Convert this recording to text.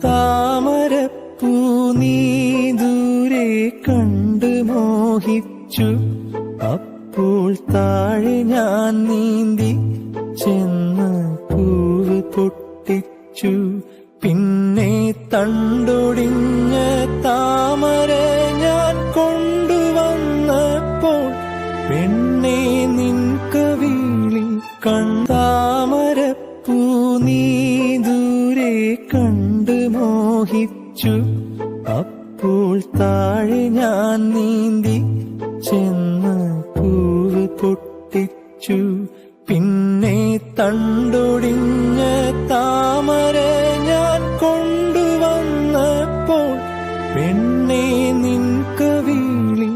താമരപ്പൂ നീ ദൂരെ കണ്ട് മോഹിച്ചു. അപ്പോൾ താഴെ ഞാൻ നീന്തി ചെന്ന് പൂവ് പൊട്ടിച്ചു. പിന്നെ തണ്ടൊടിഞ്ഞ താമര ഞാൻ കൊണ്ടുവന്നപ്പോൾ പെണ്ണെ നിൻ കവിളിൽ താമരപ്പൂ നീ ദൂരെ കണ്ട് മോഹിച്ചു. അപ്പോൾ താഴെ ഞാൻ നീന്തി ചെന്ന് പൂവ് പൊട്ടിച്ചു. പിന്നെ തണ്ടൊടിഞ്ഞ താമര ഞാൻ കൊണ്ടുവന്നപ്പോൾ പെണ്ണെ നിൻ കവിളിൽ